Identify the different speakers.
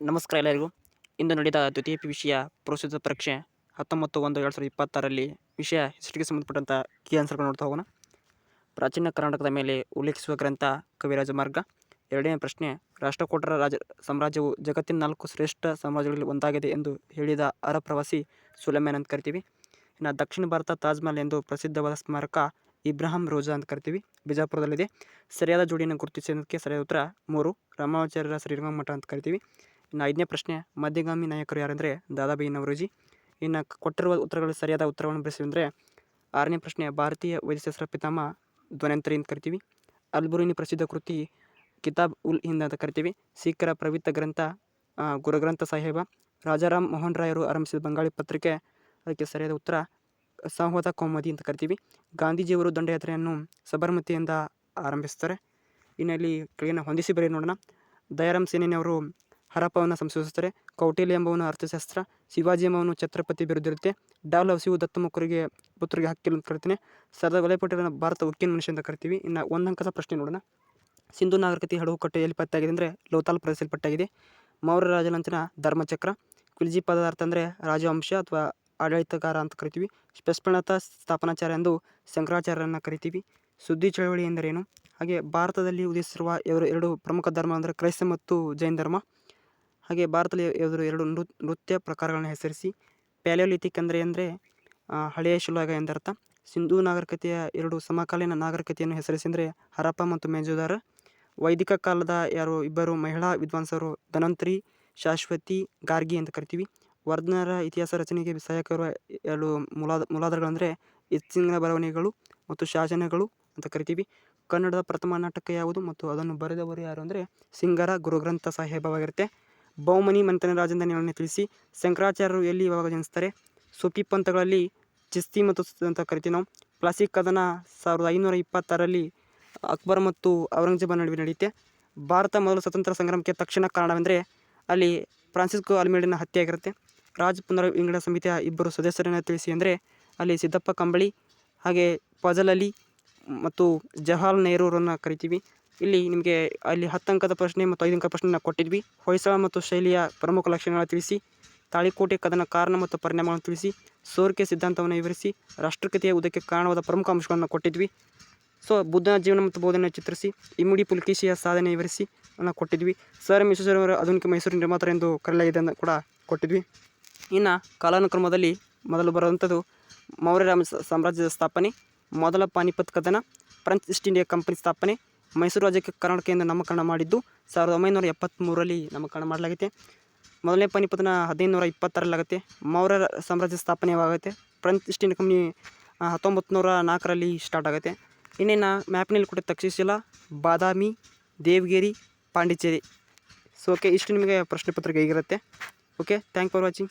Speaker 1: ನಮಸ್ಕಾರ ಎಲ್ಲರಿಗೂ. ಇಂದು ನಡೆದ ದ್ವಿತೀಯ ವಿಷಯ ಪ್ರಸ್ತುತ ಪರೀಕ್ಷೆ 19/1/2026ರಲ್ಲಿ ವಿಷಯ ಹಿಸ್ಟ್ರಿಗೆ ಸಂಬಂಧಪಟ್ಟಂಥ ಕೀ ಆನ್ಸರ್ಗಳು ನೋಡ್ತಾ ಹೋಗೋಣ. ಪ್ರಾಚೀನ ಕರ್ನಾಟಕದ ಮೇಲೆ ಉಲ್ಲೇಖಿಸುವ ಗ್ರಂಥ ಕವಿರಾಜ ಮಾರ್ಗ. ಎರಡನೇ ಪ್ರಶ್ನೆ, ರಾಷ್ಟ್ರಕೂಟರ ಸಾಮ್ರಾಜ್ಯವು ಜಗತ್ತಿನ 4 ಶ್ರೇಷ್ಠ ಸಾಮ್ರಾಜ್ಯಗಳಲ್ಲಿ ಒಂದಾಗಿದೆ ಎಂದು ಹೇಳಿದ ಪ್ರವಾಸಿ ಸುಲೇಮಾನ್ ಅಂತ ಕರಿತೀವಿ. ಇನ್ನು ದಕ್ಷಿಣ ಭಾರತ ತಾಜ್ ಮಹಲ್ ಎಂದು ಪ್ರಸಿದ್ಧವಾದ ಸ್ಮಾರಕ ಇಬ್ರಾಹಿಂ ರೋಜಾ ಅಂತ ಕರಿತೀವಿ, ಬಿಜಾಪುರದಲ್ಲಿದೆ. ಸರಿಯಾದ ಜೋಡಿಯನ್ನು ಗುರುತಿಸೋದಕ್ಕೆ ಸರಿಯಾದ ಉತ್ತರ 3, ರಾಮಾಚಾರ್ಯರ ಶ್ರೀರಂಗ ಮಠ ಅಂತ ಕರಿತೀವಿ. ಇನ್ನು 5ನೇ ಪ್ರಶ್ನೆ, ಮಧ್ಯಗಾಮಿ ನಾಯಕರು ಯಾರೆಂದರೆ ದಾದಾಬಾಯಿ ನವರೋಜಿ. ಇನ್ನು ಕೊಟ್ಟಿರುವ ಉತ್ತರಗಳು ಸರಿಯಾದ ಉತ್ತರವನ್ನು ಬರೆಸಿದರೆ 6ನೇ ಪ್ರಶ್ನೆ, ಭಾರತೀಯ ವೈದ್ಯಶಾಸ್ತ್ರ ಪಿತಾಮಹ ಧನ್ವಂತರಿ ಅಂತ ಕರಿತೀವಿ. ಅಲ್ಬುರುನಿ ಪ್ರಸಿದ್ಧ ಕೃತಿ ಕಿತಾಬ್ ಉಲ್ ಹಿಂದ್ ಅಂತ ಕರಿತೀವಿ. ಸಿಖ್ಖರ ಪವಿತ್ರ ಗ್ರಂಥ ಗುರುಗ್ರಂಥ ಸಾಹೇಬ. ರಾಜಾರಾಮ್ ಮೋಹನ್ ರಾಯರು ಆರಂಭಿಸಿದ ಬಂಗಾಳಿ ಪತ್ರಿಕೆ, ಅದಕ್ಕೆ ಸರಿಯಾದ ಉತ್ತರ ಸಂವಾದ ಕೌಮುದಿ ಅಂತ ಕರಿತೀವಿ. ಗಾಂಧೀಜಿಯವರು ದಂಡಯಾತ್ರೆಯನ್ನು ಸಬರ್ಮತಿಯಿಂದ ಆರಂಭಿಸ್ತಾರೆ. ಇನ್ನಲ್ಲಿ ಕೆಳಗಿನ ಹೊಂದಿಸಿ ಬರೆಯ ನೋಡೋಣ. ದಯಾರಾಮ್ ಸೇನೆಯವರು ಹರಪ್ಪವನ್ನು ಸಂಶೋಧಿಸ್ತಾರೆ. ಕೌಟಿಲ್ಯ ಎಂಬವನು ಅರ್ಥಶಾಸ್ತ್ರ. ಶಿವಾಜಿ ಎಂಬವನು ಛತ್ರಪತಿ ಬಿರುದಿರುತ್ತೆ. ಡಾಲ್ ಹಸಿವು ದತ್ತು ಪುತ್ರಿಗೆ ಹಕ್ಕಿಲ್ಲ ಅಂತ ಕರಿತೀನಿ. ಸರ್ದಾರ್ ವಲ್ಲಭಾಯ್ ಪಟೇಲ್ ಭಾರತ ಉಕ್ಕಿನ ಮನುಷ್ಯ ಅಂತ ಕರಿತೀವಿ. ಇನ್ನು 1 ಅಂಕದ ಪ್ರಶ್ನೆ ನೋಡೋಣ. ಸಿಂಧು ನಾಗರಿಕತೆ ಹಡಗುಕಟ್ಟು ಎಲ್ಲಿ ಪತ್ತೆಯಾಗಿದೆ ಅಂದರೆ ಲೋತಾಲ್ ಪ್ರದೇಶದಲ್ಲಿ ಪತ್ತೆಯಾಗಿದೆ. ಮೌರ್ಯ ರಾಜಲಾಂಛನ ಧರ್ಮಚಕ್ರ. ಖಿಲ್ಜಿ ಪದದ ಅರ್ಥ ಅಂದರೆ ರಾಜವಂಶ ಅಥವಾ ಆಡಳಿತಗಾರ ಅಂತ ಕರಿತೀವಿ. ಸ್ಪಷ್ಟಣತ ಸ್ಥಾಪನಾಚಾರ್ಯ ಎಂದು ಶಂಕರಾಚಾರ್ಯರನ್ನು ಕರಿತೀವಿ. ಸುದ್ದಿ ಚಳವಳಿ ಎಂದರೇನು? ಹಾಗೆ ಭಾರತದಲ್ಲಿ ಉದಯಿಸಿರುವ 2 ಪ್ರಮುಖ ಧರ್ಮ ಅಂದರೆ ಕ್ರೈಸ್ತ ಮತ್ತು ಜೈನ ಧರ್ಮ. ಹಾಗೆ ಭಾರತದಲ್ಲಿ 2 ನೃತ್ಯ ಪ್ರಕಾರಗಳನ್ನು ಹೆಸರಿಸಿ. ಪ್ಯಾಲಿಯೋಲಿಥಿಕ್ ಅಂದರೆ ಹಳೆಯ ಶಿಲಾಯುಗ ಎಂದರ್ಥ. ಸಿಂಧೂ ನಾಗರಿಕತೆಯ 2 ಸಮಕಾಲೀನ ನಾಗರಿಕತೆಯನ್ನು ಹೆಸರಿಸಿ ಅಂದರೆ ಹರಪ್ಪ ಮತ್ತು ಮೊಹೆಂಜೊದಾರೋ. ವೈದಿಕ ಕಾಲದ 2 ಮಹಿಳಾ ವಿದ್ವಾಂಸರು ಧನ್ವಂತರಿ, ಶಾಶ್ವತಿ, ಗಾರ್ಗಿ ಅಂತ ಕರಿತೀವಿ. ವರ್ಧನರ ಇತಿಹಾಸ ರಚನೆಗೆ ಸಹಾಯಕರುವ 2 ಮೂಲಾಧಾರಗಳೆಂದರೆ ಇತ್ಸಿಂಗ್ನ ಬರವಣಿಗೆಗಳು ಮತ್ತು ಶಾಸನಗಳು ಅಂತ ಕರಿತೀವಿ. ಕನ್ನಡದ ಪ್ರಥಮ ನಾಟಕ ಯಾವುದು ಮತ್ತು ಅದನ್ನು ಬರೆದವರು ಯಾರು ಅಂದರೆ ಸಿಂಗರ ಗುರುಗ್ರಂಥ ಸಾಹೇಬವಾಗಿರುತ್ತೆ. ಬಹುಮನಿ ಮಂಥನ ರಾಜೇಂದ್ರ ನೇಮನೆ ತಿಳಿಸಿ. ಶಂಕರಾಚಾರ್ಯರು ಎಲ್ಲಿ ಯಾವಾಗ ಜನಿಸ್ತಾರೆ? ಸೂಫಿ ಪಂಥಗಳಲ್ಲಿ ಚಿಸ್ತಿ ಮತ್ತು ಅಂತ ಕರಿತೀವಿ ನಾವು. ಪ್ಲಾಸಿ ಕದನ 1526ರಲ್ಲಿ ಅಕ್ಬರ್ ಮತ್ತು ಔರಂಗಜೇಬ ನಡುವೆ ನಡೆಯುತ್ತೆ. ಭಾರತ ಮೊದಲು ಸ್ವತಂತ್ರ ಸಂಗ್ರಾಮಕ್ಕೆ ತಕ್ಷಣ ಕಾರಣವೆಂದರೆ ಅಲ್ಲಿ ಫ್ರಾನ್ಸಿಸ್ಕೋ ಅಲ್ಮೇಡನ ಹತ್ಯೆ ಆಗಿರುತ್ತೆ. ರಾಜ್ ಪುನರ್ವಿಂಗಡಣಾ ಸಮಿತಿಯ 2 ಸದಸ್ಯರನ್ನು ತಿಳಿಸಿ ಅಂದರೆ ಅಲ್ಲಿ ಸಿದ್ದಪ್ಪ ಕಂಬಳಿ, ಹಾಗೆ ಫಜಲ್ ಅಲಿ ಮತ್ತು ಜವಾಹರ್ಲಾಲ್ ನೆಹರೂರನ್ನು ಕರಿತೀವಿ. ಇಲ್ಲಿ ನಿಮಗೆ ಅಲ್ಲಿ 10 ಅಂಕದ ಪ್ರಶ್ನೆ ಮತ್ತು 5 ಅಂಕದ ಪ್ರಶ್ನೆ ಕೊಟ್ಟಿದ್ವಿ. ಹೊಯ್ಸಳ ಮತ್ತು ಶೈಲಿಯ ಪ್ರಮುಖ ಲಕ್ಷಣಗಳನ್ನು ತಿಳಿಸಿ. ತಾಳಿಕೋಟೆ ಕದನ ಕಾರಣ ಮತ್ತು ಪರಿಣಾಮಗಳನ್ನು ತಿಳಿಸಿ. ಸೋರಿಕೆ ಸಿದ್ಧಾಂತವನ್ನು ವಿವರಿಸಿ. ರಾಷ್ಟ್ರೀಯತೆಯ ಉದಯಕ್ಕೆ ಕಾರಣವಾದ ಪ್ರಮುಖ ಅಂಶಗಳನ್ನು ಕೊಟ್ಟಿದ್ವಿ. ಸೊ ಬುದ್ಧನ ಜೀವನ ಮತ್ತು ಬೋಧನೆ ಚಿತ್ರಿಸಿ. ಇಮ್ಮಡಿ ಪುಲಿಕೇಶಿಯ ಸಾಧನೆ ವಿವರಿಸಿ ಕೊಟ್ಟಿದ್ವಿ. ಸರ್ ಎಂ ವಿಶ್ವೇಶ್ವರಯ್ಯನವರು ಆಧುನಿಕ ಮೈಸೂರು ನಿರ್ಮಾತರು ಎಂದು ಕರೆಯಲಾಗಿದೆ ಅಂತ ಕೂಡ ಕೊಟ್ಟಿದ್ವಿ. ಇನ್ನು ಕಾಲಾನುಕ್ರಮದಲ್ಲಿ ಮೊದಲು ಬರುವಂಥದ್ದು ಮೌರ್ಯ ಸಾಮ್ರಾಜ್ಯದ ಸ್ಥಾಪನೆ, ಮೊದಲ ಪಾನಿಪತ್ ಕದನ, ಫ್ರೆಂಚ್ ಈಸ್ಟ್ ಇಂಡಿಯಾ ಕಂಪನಿ ಸ್ಥಾಪನೆ, ಮೈಸೂರು ರಾಜ್ಯಕ್ಕೆ ಕರ್ನಾಟಕ ಎಂದು ನಾಮಕರಣ ಮಾಡಿದ್ದು 1973ರಲ್ಲಿ ನಾಮಕರಣ ಮಾಡಲಾಗುತ್ತೆ. ಮೊದಲನೇ ಪಾನಿಪತ್ನ 1526ರಲ್ಲಾಗುತ್ತೆ. ಮೌರ್ಯ ಸಾಮ್ರಾಜ್ಯ ಸ್ಥಾಪನೆಯಾಗುತ್ತೆ. ಫ್ರೆಂಚ್ ಈಸ್ಟ್ ಇಂಡಿಯಾ ಕಂಪನಿ 1904ರಲ್ಲಿ ಸ್ಟಾರ್ಟ್ ಆಗುತ್ತೆ. ಇನ್ನೇನು ಮ್ಯಾಪ್ನಲ್ಲಿ ಕೊಟ್ಟಿದ್ದ ತಕ್ಷಶಿಲಾ, ಬಾದಾಮಿ, ದೇವಗಿರಿ, ಪಾಂಡಿಚೇರಿ. ಸೊ ಓಕೆ, ಇಷ್ಟು ನಿಮಗೆ ಪ್ರಶ್ನೆ ಪತ್ರಿಕೆ ಹೇಗಿರುತ್ತೆ. Okay, thank for watching.